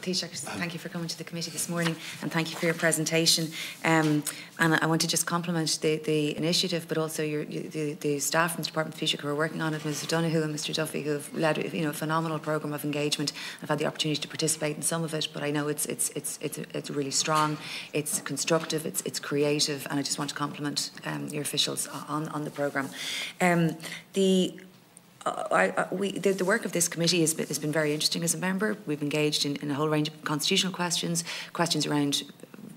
Taoiseach, thank you for coming to the committee this morning, and thank you for your presentation. And I want to just compliment the initiative, but also the staff from the Department of Taoiseach who are working on it, Mr Donoghue and Mr Duffy, who have led a phenomenal programme of engagement. I've had the opportunity to participate in some of it, but I know it's really strong, it's constructive, it's creative, and I just want to compliment your officials on the programme. The work of this committee has been very interesting as a member. We've engaged in a whole range of constitutional questions around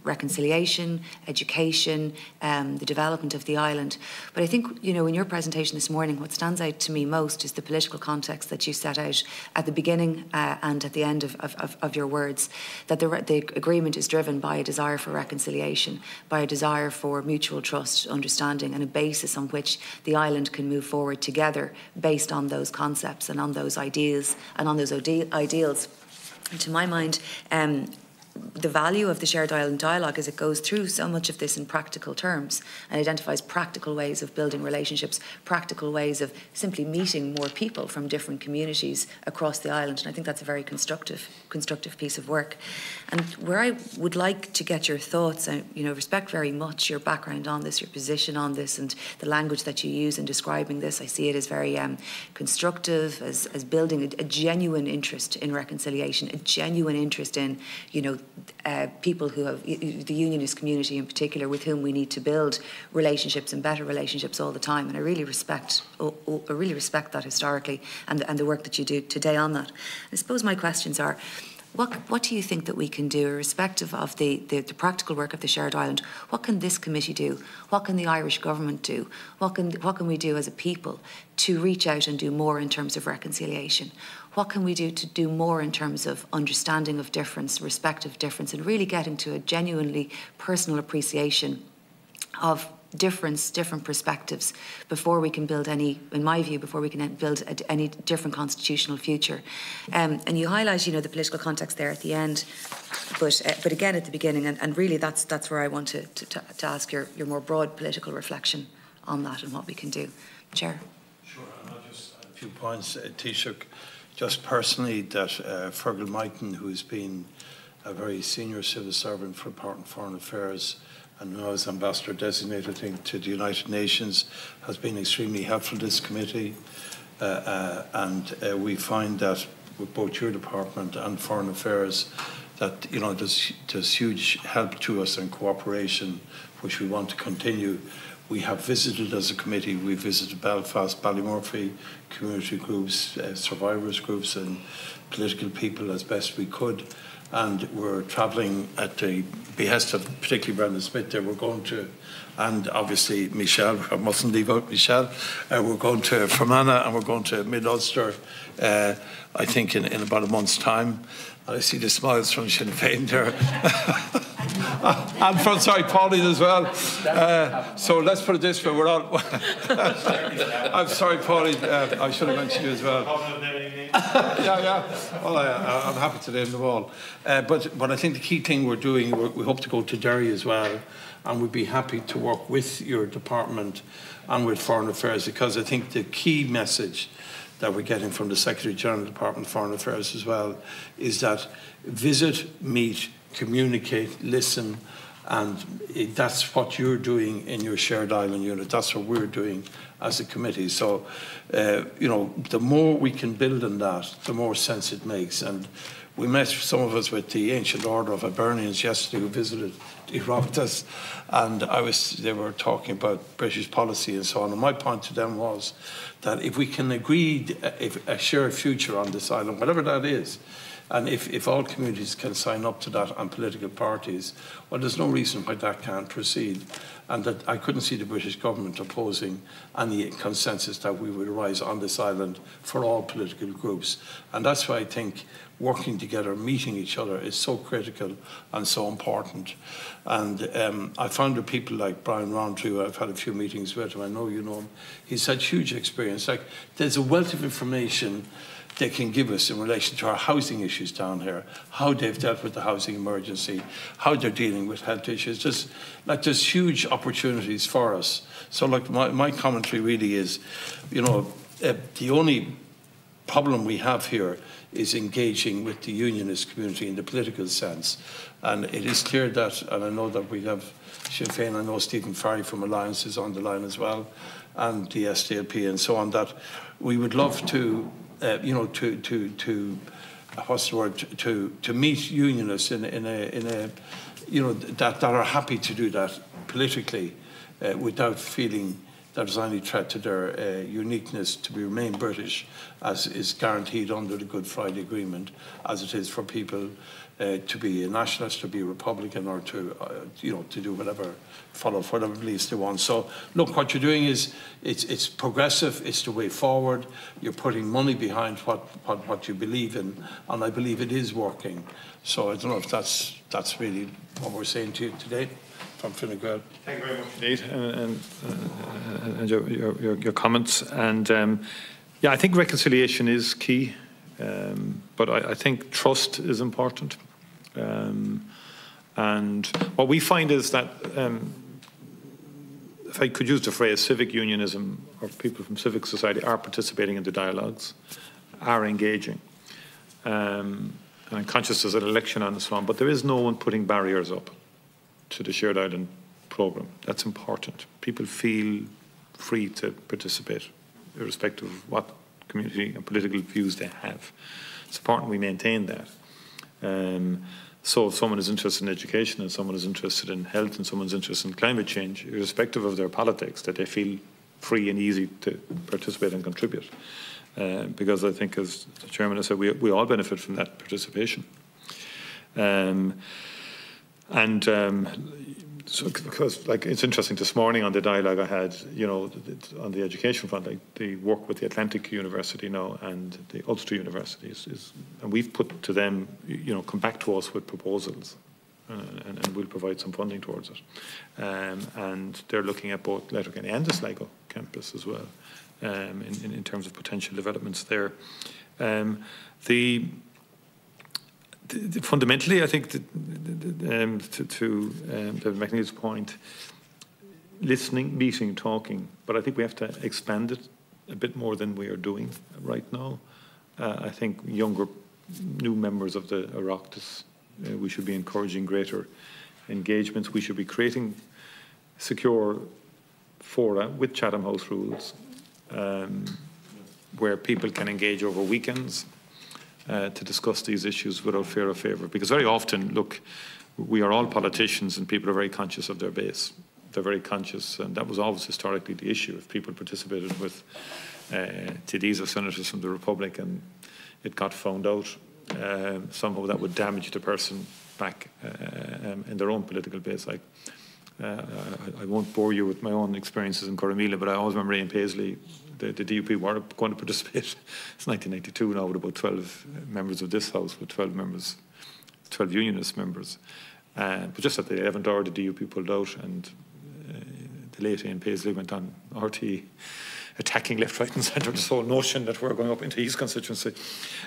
reconciliation, education, the development of the island. But I think, in your presentation this morning, what stands out to me most is the political context that you set out at the beginning and at the end of your words, that the agreement is driven by a desire for reconciliation, by a desire for mutual trust, understanding, and a basis on which the island can move forward together based on those concepts and on those ideas and on those ideals. And to my mind, the value of the shared island dialogue is it goes through so much of this in practical terms and identifies practical ways of building relationships, practical ways of simply meeting more people from different communities across the island. And I think that's a very constructive piece of work. And where I would like to get your thoughts, I respect very much your background on this, your position on this, and the language that you use in describing this. I see it as very constructive, as building a genuine interest in reconciliation, a genuine interest in, people who have, the unionist community in particular, with whom we need to build relationships and better relationships all the time. And I really respect that historically and the work that you do today on that. I suppose my questions are, what do you think that we can do, irrespective of the practical work of the shared island? What can this committee do? What can the Irish government do? What can we do as a people to reach out and do more in terms of reconciliation? What can we do to do more in terms of understanding of difference, respect of difference, and really getting to a genuinely personal appreciation of different perspectives before we can build any different constitutional future? And you highlight, the political context there at the end, but again at the beginning, and really that's where I want to ask your more broad political reflection on that and what we can do. Chair. Sure, and I'll just add a few points, Taoiseach. Just personally, that Fergal Micheál, who's been a very senior civil servant for the Department of Foreign Affairs and now as Ambassador Designate, I think, to the United Nations, has been extremely helpful to this committee. And we find that with both your department and Foreign Affairs, that there's huge help to us and cooperation, which we want to continue. We have visited as a committee, we visited Belfast, Ballymurphy, community groups, survivors groups and political people as best we could. And we're travelling at the behest of particularly Brendan Smith there. We're going to, and obviously Micheál, I mustn't leave out Micheál. We're going to Fermanagh and we're going to Mid-Ulster, I think in about a month's time. And I see the smiles from Sinn Féin there. And from, Pauline as well. So let's put it this way, we're all... I'm sorry, Pauline, I should have mentioned you as well. Yeah. Well, I'm happy to name them all. But I think the key thing we're doing, we hope to go to Derry as well, and we'd be happy to work with your department and with Foreign Affairs, because I think the key message that we're getting from the Secretary General of the Department of Foreign Affairs as well is that visit, meet, communicate, listen, and that's what you're doing in your shared island unit. That's what we're doing as a committee. So, the more we can build on that, the more sense it makes. And we met, some of us, with the Ancient Order of Hibernians yesterday who visited the Herodotus, and they were talking about British policy and so on. And my point to them was that if we can agree a shared future on this island, whatever that is, and if all communities can sign up to that and political parties, well, there's no reason why that can't proceed. And that I couldn't see the British government opposing any consensus that we would arise on this island for all political groups. And that's why I think working together, meeting each other is so critical and so important. And I found that people like Brian Roundtree, who I've had a few meetings with him, I know you know him, he's had huge experience. Like, there's a wealth of information they can give us in relation to our housing issues down here, how they've dealt with the housing emergency, how they're dealing with health issues. There's huge opportunities for us. So my commentary really is, the only problem we have here is engaging with the unionist community in the political sense. And it is clear that, and I know that we have Sinn Féin, I know Stephen Farry from Alliance is on the line as well, and the SDLP and so on, that we would love to, what's the word, to meet unionists in a that are happy to do that politically without feeling that there's any threat to their uniqueness to remain British, as is guaranteed under the Good Friday Agreement, as it is for people to be a nationalist, to be a Republican, or to to do whatever, follow whatever beliefs they want. So look, what you're doing is it's progressive. It's the way forward. You're putting money behind what you believe in, and I believe it is working. So I don't know if that's really what we're saying to you today. From Fine Gael. Thank you very much indeed, and your comments. And yeah, I think reconciliation is key, but I think trust is important. And what we find is that, if I could use the phrase, civic unionism, or people from civic society are participating in the dialogues, are engaging. And I'm conscious there's an election on this one, but there is no one putting barriers up to the Shared Island programme. That's important. People feel free to participate, irrespective of what community and political views they have. It's important we maintain that. So if someone is interested in education, and someone is interested in health, and someone's interested in climate change, irrespective of their politics, that they feel free and easy to participate and contribute. Because I think, as the Chairman has said, we all benefit from that participation. So, because, like, it's interesting, this morning on the dialogue I had, on the education front, like, they work with the Atlantic University now and the Ulster University, and we've put to them, come back to us with proposals, and we'll provide some funding towards it. And they're looking at both Letterkenny and the Sligo campus as well, in terms of potential developments there. Fundamentally, I think to Micheál's point, listening, meeting, talking, but I think we have to expand it a bit more than we are doing right now. I think younger, new members of the Oireachtas, we should be encouraging greater engagements. We should be creating secure fora with Chatham House rules, where people can engage over weekends, to discuss these issues without fear or favour. Because very often, look, we are all politicians and people are very conscious of their base. They're very conscious, and that was always historically the issue. If people participated with TDs or senators from the Republic and it got found out, somehow that would damage the person back in their own political base. Like, I won't bore you with my own experiences in Corrymeela, but I always remember in Paisley, the DUP were going to participate. It's 1992 now, with about 12 members of this House, with 12 unionist members. But just at the 11th hour, the DUP pulled out, and the lady in Paisley went on RT, attacking left, right and centre, this whole notion that we're going up into his constituency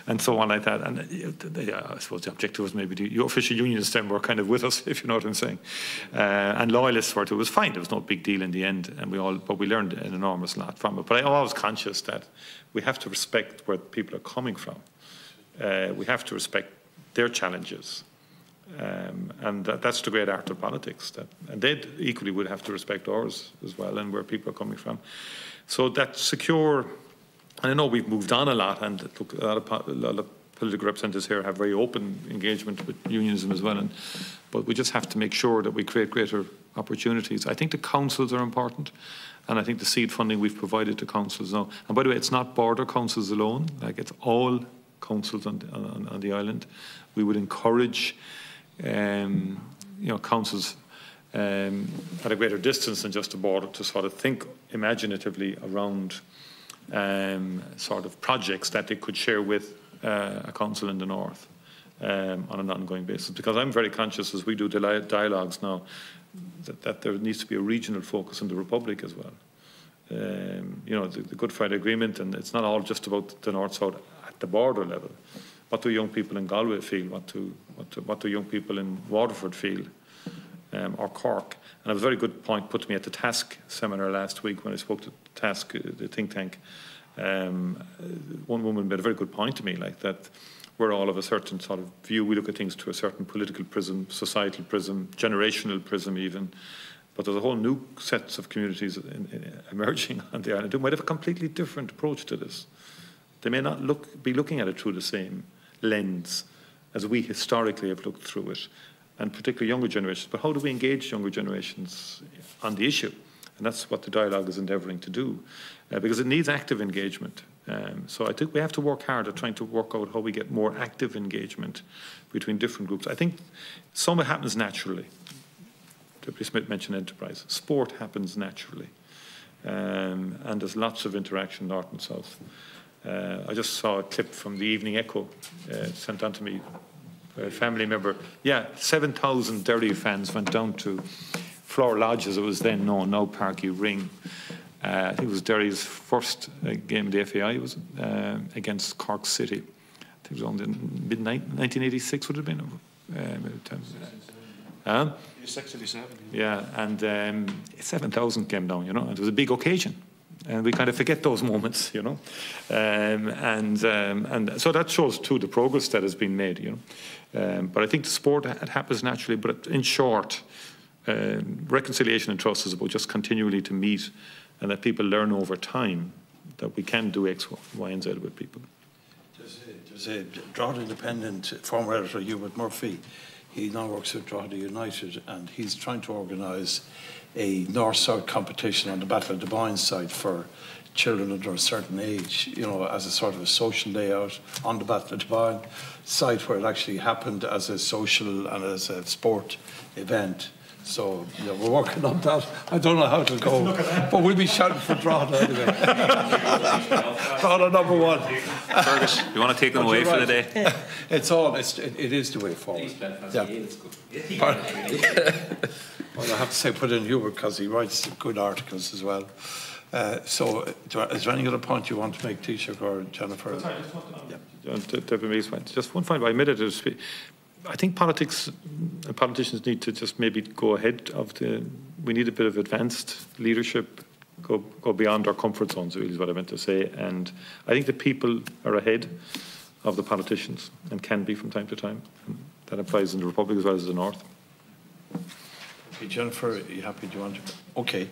and so on like that. And I suppose the objective was maybe the official unionists then were kind of with us, if you know what I'm saying. And loyalists were too. It was fine. There was no big deal in the end, and but we learned an enormous lot from it. But I'm always conscious that we have to respect where people are coming from. We have to respect their challenges. And that's the great art of politics. And they equally would have to respect ours as well, and where people are coming from. So that secure, and I know we've moved on a lot, and look, a lot of political representatives here have very open engagement with unionism as well, but we just have to make sure that we create greater opportunities. I think the councils are important, and I think the seed funding we've provided to councils now, and by the way, it's not border councils alone, like, it's all councils on the island. We would encourage councils at a greater distance than just the border to sort of think imaginatively around sort of projects that they could share with a council in the north on an ongoing basis. Because I'm very conscious, as we do dialogues now, that there needs to be a regional focus in the Republic as well. The Good Friday Agreement, and it's not all just about the north-south at the border level. What do young people in Galway feel? What do young people in Waterford feel? Or Cork? And a very good point put to me at the TASC seminar last week when I spoke to TASC, the think tank. One woman made a very good point to me, like that we're all of a certain sort of view. We look at things through a certain political prism, societal prism, generational prism even. But there's a whole new sets of communities emerging on the island who might have a completely different approach to this. They may not be looking at it through the same lens as we historically have looked through it, and particularly younger generations. But how do we engage younger generations on the issue? And that's what the dialogue is endeavouring to do, because it needs active engagement. So I think we have to work hard at trying to work out how we get more active engagement between different groups. I think some of it happens naturally. Deputy Smith mentioned enterprise. Sport happens naturally. And there's lots of interaction north and south. I just saw a clip from the Evening Echo sent on to me by a family member. Yeah, 7,000 Derry fans went down to Floor Lodge, as it was then known, now Parky Ring. I think it was Derry's first game of the FAI. It was against Cork City. I think it was on the mid-1986 would it have been. 67. Yeah, and 7,000 came down, you know, and it was a big occasion. And we kind of forget those moments, you know. And so that shows, too, the progress that has been made, you know. But I think the sport, it happens naturally. But in short, reconciliation and trust is about just continually to meet and that people learn over time that we can do X, Y, and Z with people. There's a Drogheda Independent former editor, Hubert Murphy. He now works at Drogheda United, and he's trying to organise a north-south competition on the Battle of the Boyne side for children under a certain age, you know, as a sort of a social layout on the Battle of the Boyne site where it actually happened as a social and as a sport event. So, yeah, we're working on that. I don't know how it'll go, but we'll be shouting for Drogheda anyway. Drogheda number one. Fergus, you want to take them away for the day? It is the way forward. Yeah. Well, I have to say, put in Hubert because he writes good articles as well. So, is there any other point you want to make, Taoiseach or Jennifer? Just one point I made it. I think politics and politicians need to just maybe go ahead of we need a bit of advanced leadership, go beyond our comfort zones, really is what I meant to say. And I think the people are ahead of the politicians and can be from time to time. And that applies in the Republic as well as the North. Okay, Jennifer, are you happy? Do you want to? Okay.